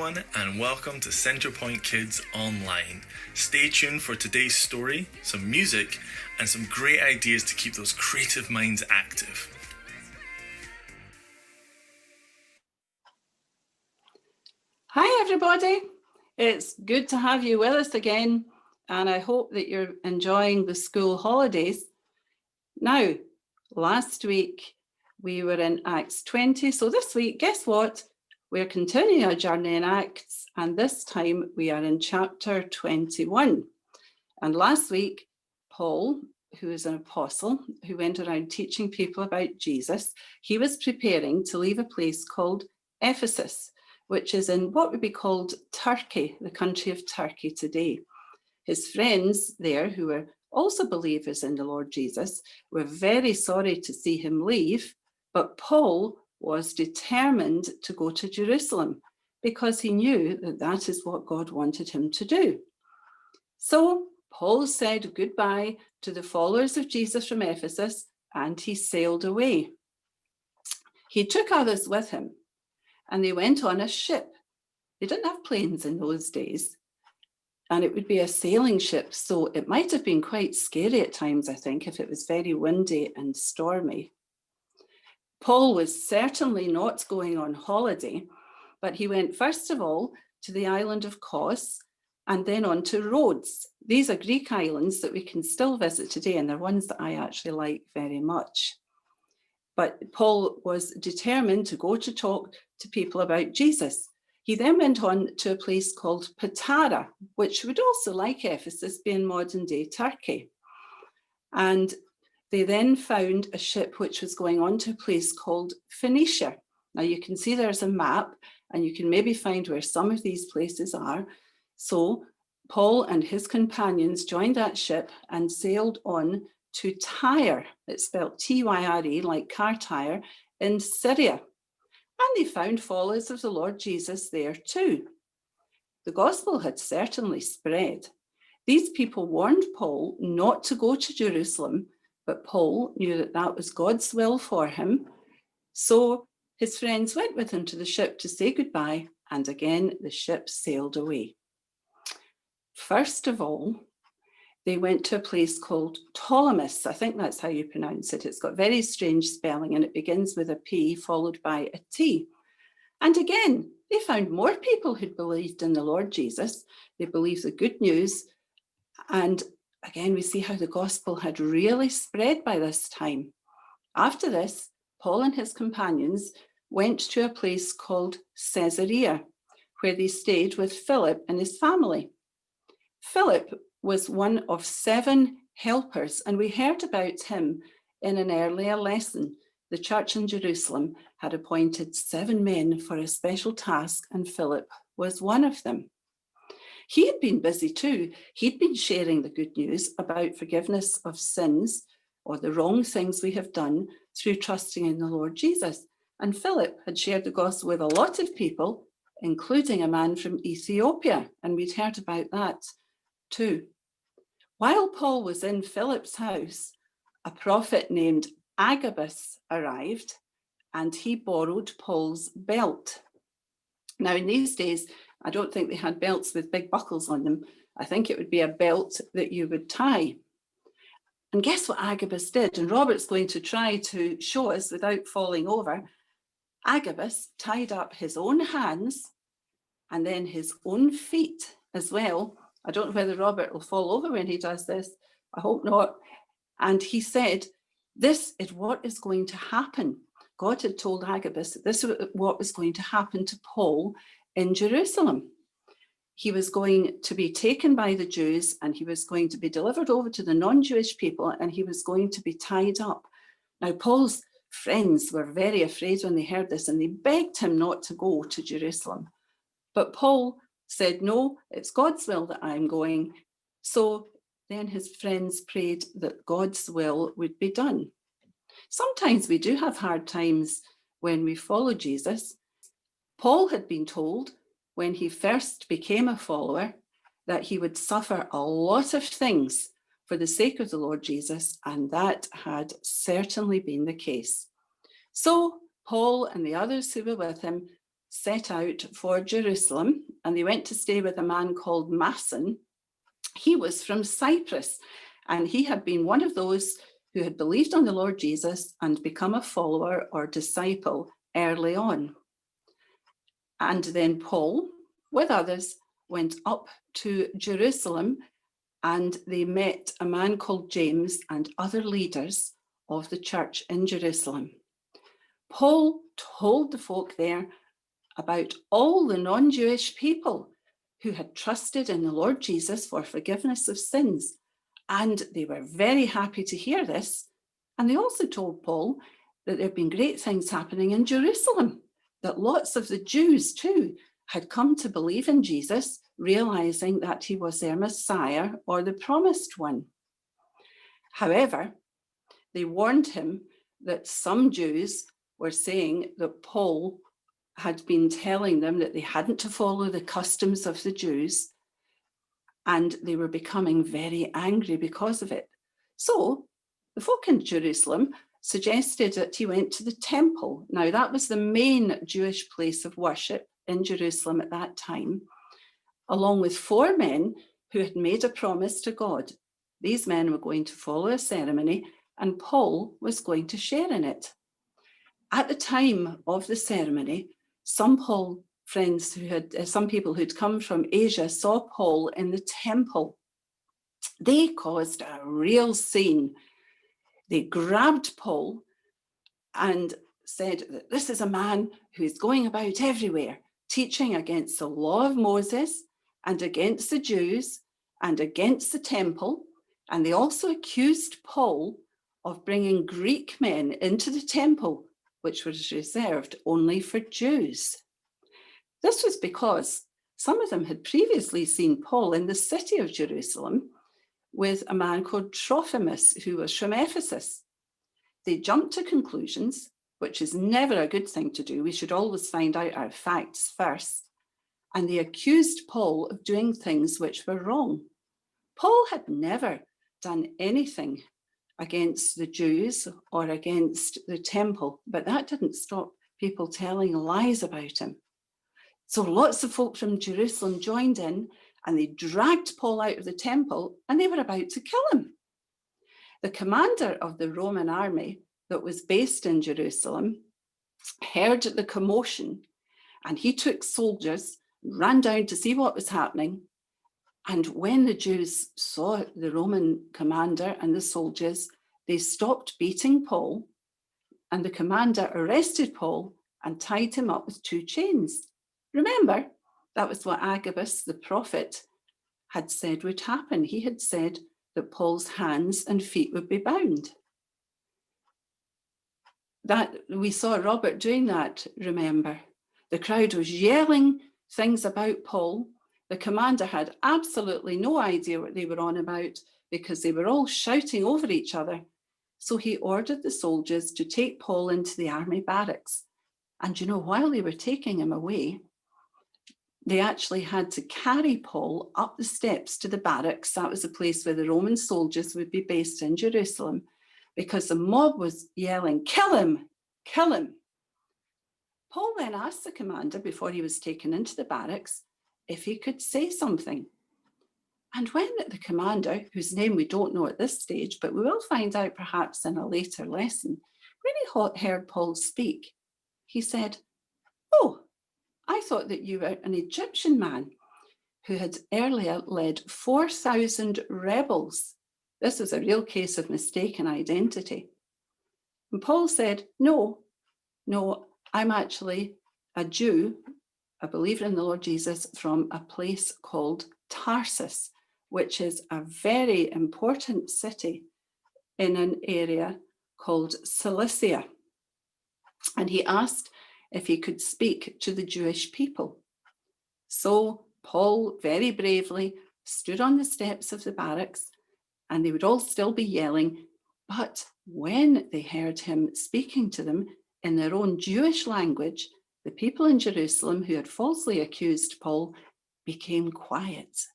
everyone, and welcome to Centrepoint Kids Online. Stay tuned for today's story, some music, and some great ideas to keep those creative minds active. Hi everybody, it's good to have you with us again, and I hope that you're enjoying the school holidays. Now, last week we were in Acts 20, so this week, guess what? We're continuing our journey in Acts, and this time we are in chapter 21. And last week, Paul, who is an apostle, who went around teaching people about Jesus, he was preparing to leave a place called Ephesus, which is in what would be called Turkey, the country of Turkey today. His friends there, who were also believers in the Lord Jesus, were very sorry to see him leave, but Paul was determined to go to Jerusalem because he knew that that is what God wanted him to do. So Paul said goodbye to the followers of Jesus from Ephesus, and he sailed away. He took others with him, and they went on a ship. They didn't have planes in those days, and it would be a sailing ship, so it might have been quite scary at times, I think, if it was very windy and stormy. Paul was certainly not going on holiday, but he went first of all to the island of Kos and then on to Rhodes. These are Greek islands that we can still visit today, and they're ones that I actually like very much. But Paul was determined to go to talk to people about Jesus. He then went on to a place called Patara, which would also, like Ephesus, be in modern day Turkey. And they then found a ship which was going on to a place called Phoenicia. Now you can see there's a map, and you can maybe find where some of these places are. So Paul and his companions joined that ship and sailed on to Tyre. It's spelled T-Y-R-E, like car tire, in Syria. And they found followers of the Lord Jesus there too. The gospel had certainly spread. These people warned Paul not to go to Jerusalem, but Paul knew that that was God's will for him. So his friends went with him to the ship to say goodbye, and again the ship sailed away. First of all, they went to a place called Ptolemais. I think that's how you pronounce it. It's got very strange spelling, and it begins with a P followed by a T. And again, they found more people who'd believed in the Lord Jesus. They believed the good news. And again, we see how the gospel had really spread by this time. After this, Paul and his companions went to a place called Caesarea, where they stayed with Philip and his family. Philip was one of 7 helpers, and we heard about him in an earlier lesson. The church in Jerusalem had appointed 7 men for a special task, and Philip was one of them. He had been busy too. He'd been sharing the good news about forgiveness of sins or the wrong things we have done through trusting in the Lord Jesus. And Philip had shared the gospel with a lot of people, including a man from Ethiopia, and we'd heard about that too. While Paul was in Philip's house, a prophet named Agabus arrived, and he borrowed Paul's belt. Now, in these days, I don't think they had belts with big buckles on them. I think it would be a belt that you would tie. And guess what Agabus did? And Robert's going to try to show us without falling over. Agabus tied up his own hands and then his own feet as well. I don't know whether Robert will fall over when he does this. I hope not. And he said, this is what is going to happen. God had told Agabus that this is what was going to happen to Paul in Jerusalem. He was going to be taken by the Jews, and he was going to be delivered over to the non-Jewish people, and he was going to be tied up. Now, Paul's friends were very afraid when they heard this, and they begged him not to go to Jerusalem. But Paul said, no, it's God's will that I'm going. So then his friends prayed that God's will would be done. Sometimes we do have hard times when we follow Jesus. Paul had been told when he first became a follower that he would suffer a lot of things for the sake of the Lord Jesus, and that had certainly been the case. So Paul and the others who were with him set out for Jerusalem, and they went to stay with a man called Mnason. He was from Cyprus, and he had been one of those who had believed on the Lord Jesus and become a follower or disciple early on. And then Paul, with others, went up to Jerusalem, and they met a man called James and other leaders of the church in Jerusalem. Paul told the folk there about all the non-Jewish people who had trusted in the Lord Jesus for forgiveness of sins. And they were very happy to hear this. And they also told Paul that there had been great things happening in Jerusalem, that lots of the Jews too had come to believe in Jesus, realizing that he was their Messiah or the promised one. However, they warned him that some Jews were saying that Paul had been telling them that they hadn't to follow the customs of the Jews, and they were becoming very angry because of it. So the folk in Jerusalem suggested that he went to the temple. Now, that was the main Jewish place of worship in Jerusalem at that time, along with 4 men who had made a promise to God. These men were going to follow a ceremony, and Paul was going to share in it. At the time of the ceremony, some people who'd come from Asia saw Paul in the temple. They caused a real scene. They grabbed Paul and said that this is a man who is going about everywhere, teaching against the law of Moses and against the Jews and against the temple. And they also accused Paul of bringing Greek men into the temple, which was reserved only for Jews. This was because some of them had previously seen Paul in the city of Jerusalem with a man called Trophimus, who was from Ephesus. They jumped to conclusions, which is never a good thing to do. We should always find out our facts first. And they accused Paul of doing things which were wrong. Paul had never done anything against the Jews or against the temple, but that didn't stop people telling lies about him. So lots of folk from Jerusalem joined in, and they dragged Paul out of the temple, and they were about to kill him. The commander of the Roman army that was based in Jerusalem heard the commotion, and he took soldiers, ran down to see what was happening. And when the Jews saw the Roman commander and the soldiers, they stopped beating Paul, and the commander arrested Paul and tied him up with 2 chains. Remember, that was what Agabus, the prophet, had said would happen. He had said that Paul's hands and feet would be bound. That we saw Robert doing that, remember. The crowd was yelling things about Paul. The commander had absolutely no idea what they were on about because they were all shouting over each other. So he ordered the soldiers to take Paul into the army barracks. And while they were taking him away, they actually had to carry Paul up the steps to the barracks. That was the place where the Roman soldiers would be based in Jerusalem, because the mob was yelling, "Kill him, kill him." Paul then asked the commander, before he was taken into the barracks, if he could say something. And when the commander, whose name we don't know at this stage, but we will find out perhaps in a later lesson, when he heard Paul speak, he said, "Oh, I thought that you were an Egyptian man who had earlier led 4,000 rebels." This was a real case of mistaken identity. And Paul said, no, I'm actually a Jew, a believer in the Lord Jesus, from a place called Tarsus, which is a very important city in an area called Cilicia. And he asked if he could speak to the Jewish people. So Paul very bravely stood on the steps of the barracks, and they would all still be yelling. But when they heard him speaking to them in their own Jewish language, the people in Jerusalem who had falsely accused Paul became quiet.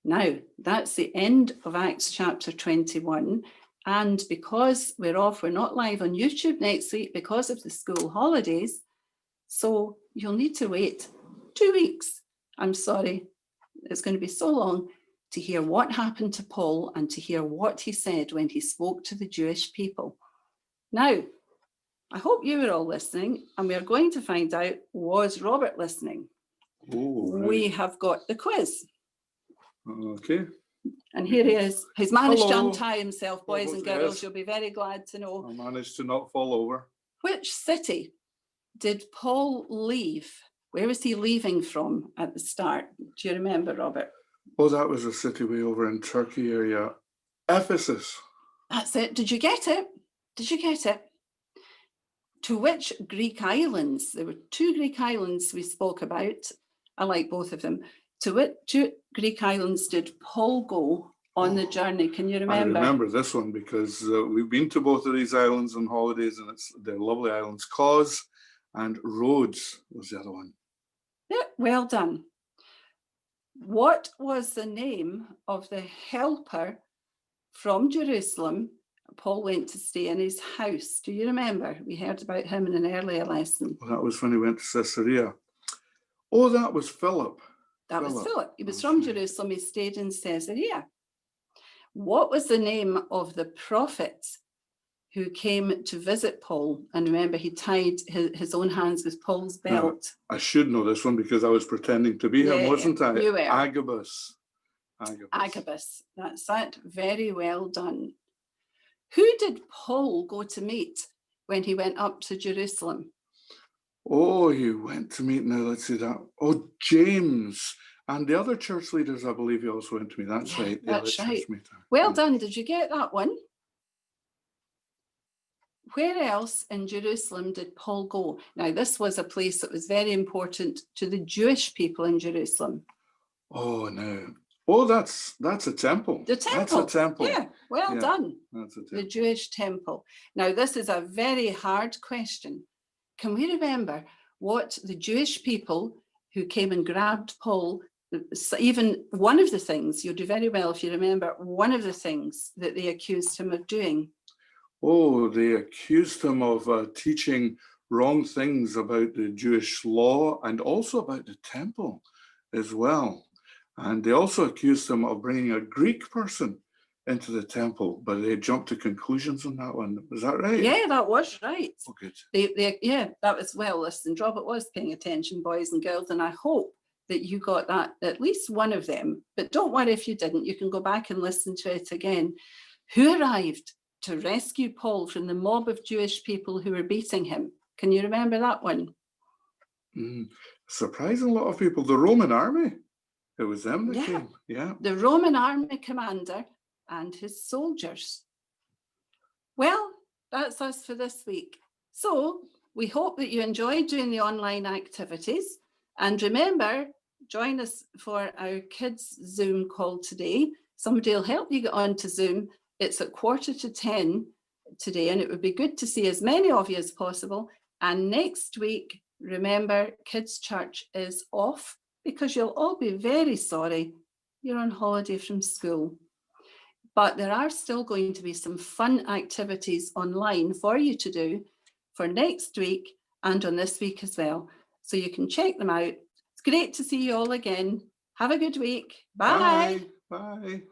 Now, that's the end of Acts chapter 21. And because we're not live on YouTube next week because of the school holidays, so you'll need to wait 2 weeks. I'm sorry, it's going to be so long to hear what happened to Paul and to hear what he said when he spoke to the Jewish people. Now, I hope you were all listening, and we are going to find out, was Robert listening? Oh, right. We have got the quiz. Okay. And here he is. He's managed to Hello. untie himself, boys and Yes. girls. You'll be very glad to know. I managed to not fall over. Which city did Paul leave? Where was he leaving from at the start? Do you remember, Robert? Oh, that was a city way over in Turkey area. Ephesus. That's it. Did you get it? Did you get it? To which Greek islands? There were 2 Greek islands we spoke about. I like both of them. To which 2 Greek islands did Paul go on the journey? Can you remember? I remember this one because we've been to both of these islands on holidays, and they're lovely islands. Kos and Rhodes was the other one. Yeah, well done. What was the name of the helper from Jerusalem Paul went to stay in his house? Do you remember? We heard about him in an earlier lesson. Well, that was when he went to Caesarea. Oh, that was Philip. That was Philip. Philip. He was from Okay. Jerusalem. He stayed in Caesarea. What was the name of the prophet who came to visit Paul? And remember, he tied his own hands with Paul's belt. I should know this one because I was pretending to be him, Yeah, wasn't I? you were. Agabus. Agabus. That's it. Very well done. Who did Paul go to meet when he went up to Jerusalem? Oh, he went to meet, now let's see that. Oh, James. And the other church leaders, I believe he also went to meet. That's Yeah, right. that's other church right. meeting. Well done. Did you get that one? Where else in Jerusalem did Paul go? Now, this was a place that was very important to the Jewish people in Jerusalem. Oh, no. Oh, that's a temple. The temple. That's a temple. Yeah, well Yeah. done. That's a The temple. Jewish temple. Now, this is a very hard question. Can we remember what the Jewish people who came and grabbed Paul, even one of the things, you'll do very well if you remember one of the things that they accused him of doing? Oh, they accused him of teaching wrong things about the Jewish law and also about the temple as well. And they also accused him of bringing a Greek person into the temple, but they jumped to conclusions on that one. Was that right? Yeah, that was right. Oh, good. Yeah, that was well listened. Robert was paying attention, boys and girls, and I hope that you got that, at least one of them. But don't worry if you didn't, you can go back and listen to it again. Who arrived to rescue Paul from the mob of Jewish people who were beating him? Can you remember that one? Surprising a lot of people. The Roman army. It was them that Yeah. came. Yeah. The Roman army commander and his soldiers. Well, that's us for this week. So we hope that you enjoyed doing the online activities. And remember, join us for our kids Zoom call today. Somebody will help you get on to Zoom. It's at 9:45 today, and it would be good to see as many of you as possible. And next week, remember, Kids Church is off because you'll all be very sorry you're on holiday from school. But there are still going to be some fun activities online for you to do for next week and on this week as well. So you can check them out. It's great to see you all again. Have a good week. Bye. Bye.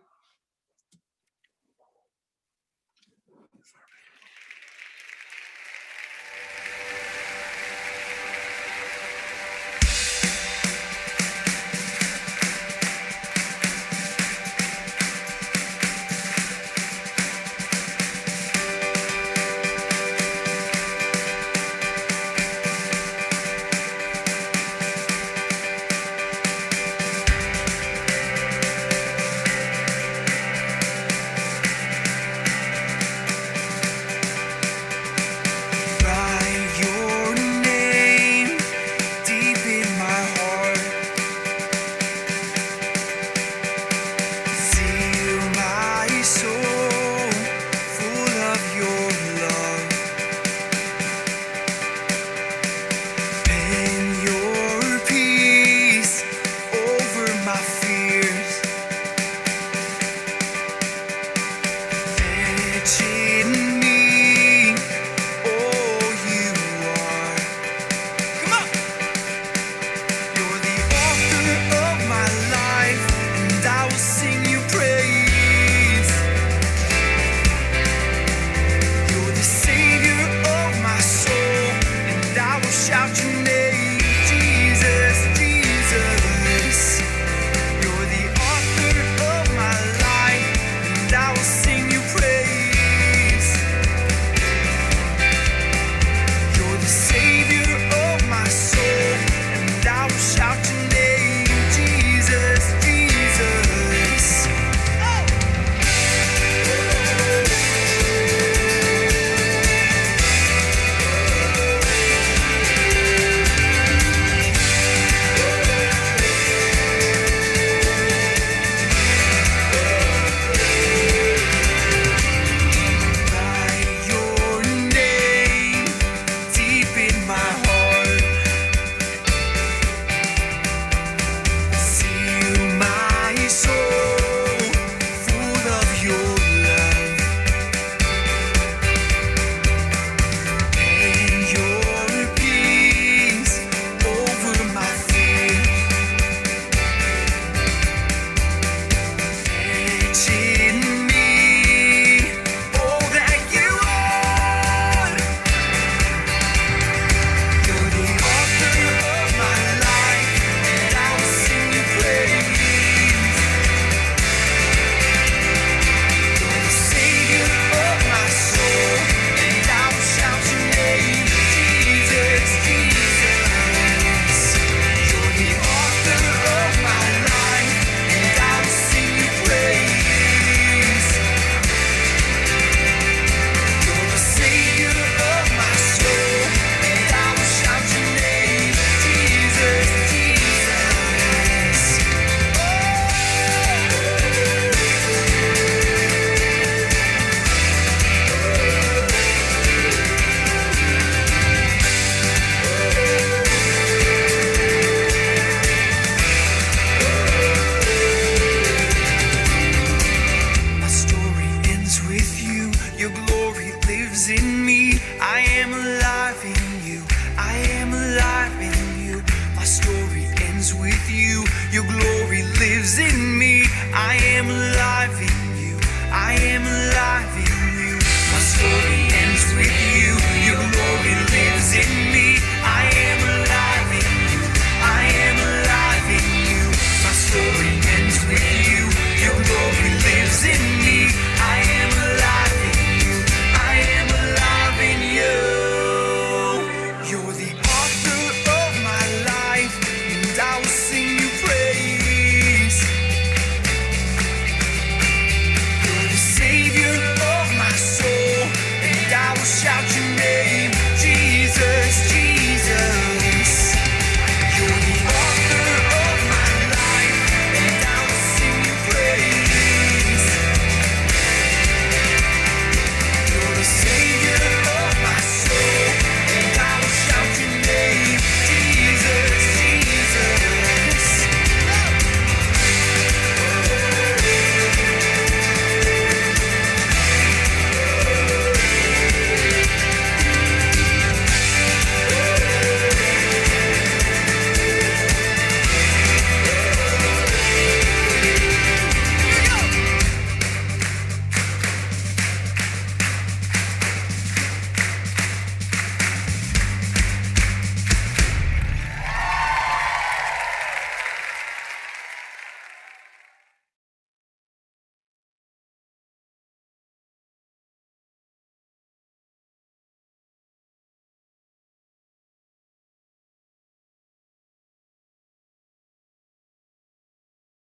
lives in me. I am alive in you. I am alive in you. My story ends with you. Your glory lives in me. I am alive in you. I am alive.